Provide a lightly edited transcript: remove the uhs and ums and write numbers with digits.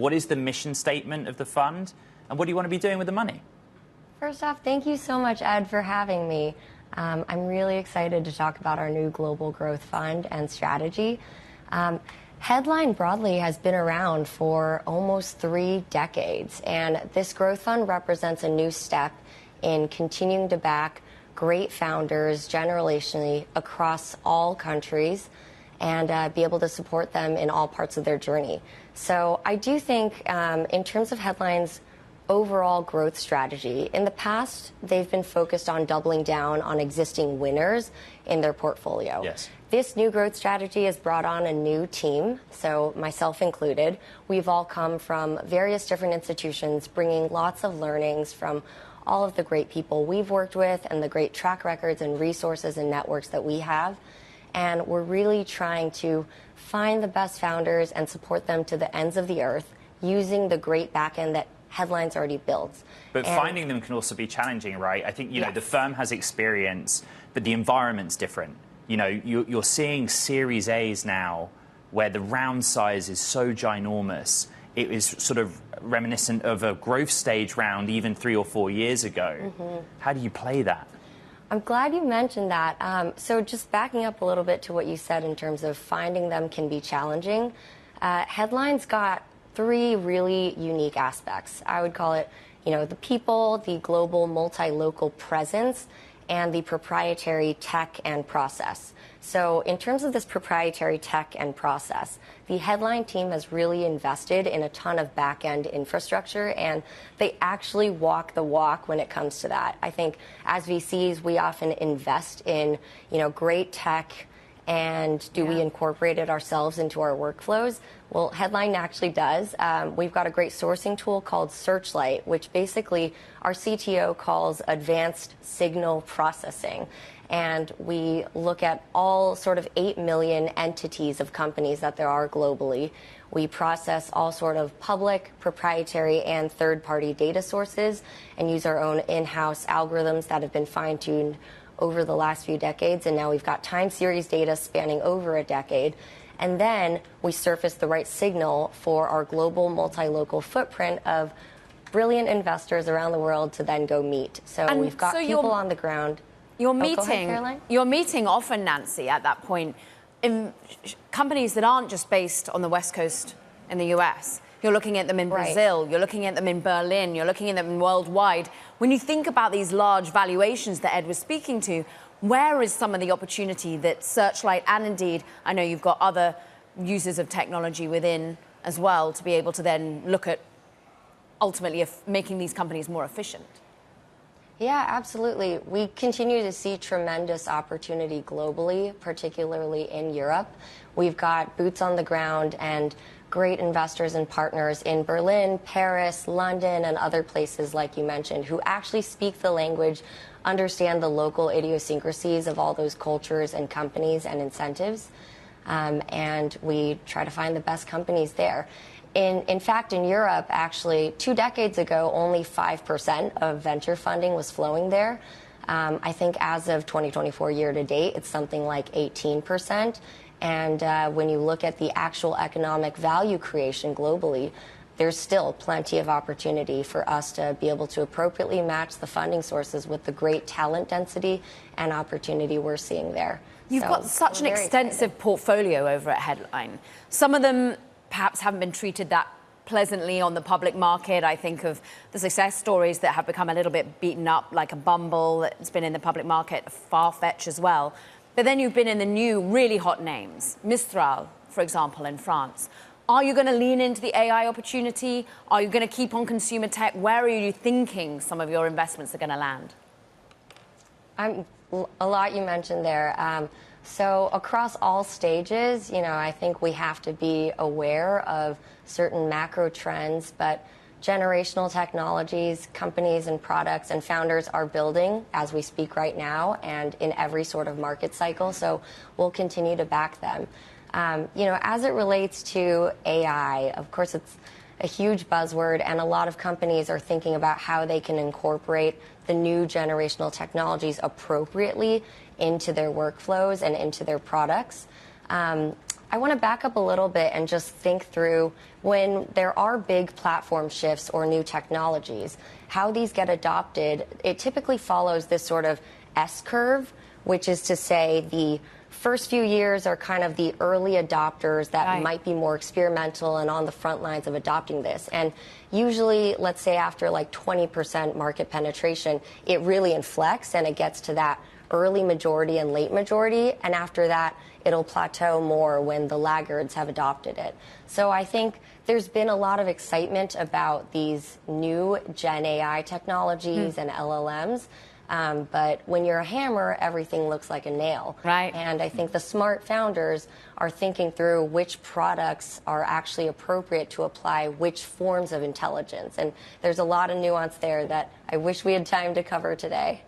What is the mission statement of the fund? And what do you want to be doing with the money? First off, thank you so much, Ed, for having me. I'm really excited to talk about our new Global Growth Fund and strategy. Headline broadly has been around for almost 3 decades, and this growth fund represents a new step in continuing to back great founders generationally across all countries and be able to support them in all parts of their journey. So I do think in terms of Headline's overall growth strategy, in the past, they've been focused on doubling down on existing winners in their portfolio. Yes. This new growth strategy has brought on a new team, so myself included. We've all come from various different institutions, bringing lots of learnings from all of the great people we've worked with and the great track records and resources and networks that we have. And we're really trying to find the best founders and support them to the ends of the earth using the great backend that Headline's already built. But finding them can also be challenging, right? I think, you know, the firm has experience, but the environment's different. You know, you're seeing Series A's now where the round size is so ginormous. It is sort of reminiscent of a growth stage round even 3 or 4 years ago. How do you play that? I'm glad you mentioned that. So just backing up a little bit to what you said in terms of finding them can be challenging. Headline's got 3 really unique aspects. I would call it, you know, the people, the global multi-local presence, and the proprietary tech and process. So in terms of this proprietary tech and process, the Headline team has really invested in a ton of back-end infrastructure, and they actually walk the walk when it comes to that. I think as VCs, we often invest in, you know, great tech, and do we incorporate it ourselves into our workflows? Well, Headline actually does. We've got a great sourcing tool called Searchlight, which basically our CTO calls advanced signal processing. And we look at all sort of 8 million entities of companies that there are globally. We process all sort of public, proprietary, and third-party data sources and use our own in-house algorithms that have been fine-tuned over the last few decades, and now we've got time series data spanning over a decade. And then we surface the right signal for our global multi-local footprint of brilliant investors around the world to then go meet. So we've got people on the ground. You're meeting often, Nancy, at that point, in companies that aren't just based on the West Coast in the US. You're looking at them in Brazil, you're looking at them in Berlin, you're looking at them worldwide. When you think about these large valuations that Ed was speaking to, where is some of the opportunity that Searchlight, and indeed, I know you've got other users of technology within as well, to be able to then look at ultimately making these companies more efficient? Yeah, absolutely. We continue to see tremendous opportunity globally, particularly in Europe. We've got boots on the ground and great investors and partners in Berlin, Paris, London, and other places like you mentioned, who actually speak the language, understand the local idiosyncrasies of all those cultures and companies and incentives. And we try to find the best companies there. In fact, in Europe, actually, 2 decades ago, only 5% of venture funding was flowing there. I think as of 2024 year to date, it's something like 18%. And when you look at the actual economic value creation globally, there's still plenty of opportunity for us to be able to appropriately match the funding sources with the great talent density and opportunity we're seeing there. You've got such an extensive portfolio over at Headline. Some of them perhaps haven't been treated that pleasantly on the public market. I think of the success stories that have become a little bit beaten up, like a Bumble that's been in the public market, Farfetch as well. But then you've been in the new really hot names, Mistral, for example, in France. Are you going to lean into the AI opportunity? Are you going to keep on consumer tech? Where are you thinking some of your investments are going to land? A lot you mentioned there. So across all stages, you know, I think we have to be aware of certain macro trends, but generational technologies, companies and products and founders are building as we speak right now and in every sort of market cycle. So we'll continue to back them. You know, as it relates to AI, of course, it's a huge buzzword, and a lot of companies are thinking about how they can incorporate the new generational technologies appropriately into their workflows and into their products. I I want to back up a little bit and just think through when there are big platform shifts or new technologies, how these get adopted. It typically follows this sort of S curve, which is to say the first few years are kind of the early adopters that might be more experimental and on the front lines of adopting this. And usually, let's say after like 20% market penetration, it really inflects and it gets to that early majority and late majority. And after that, it'll plateau more when the laggards have adopted it. So I think there's been a lot of excitement about these new Gen AI technologies and LLMs. But when you're a hammer, everything looks like a nail. Right. And I think the smart founders are thinking through which products are actually appropriate to apply which forms of intelligence. And there's a lot of nuance there that I wish we had time to cover today.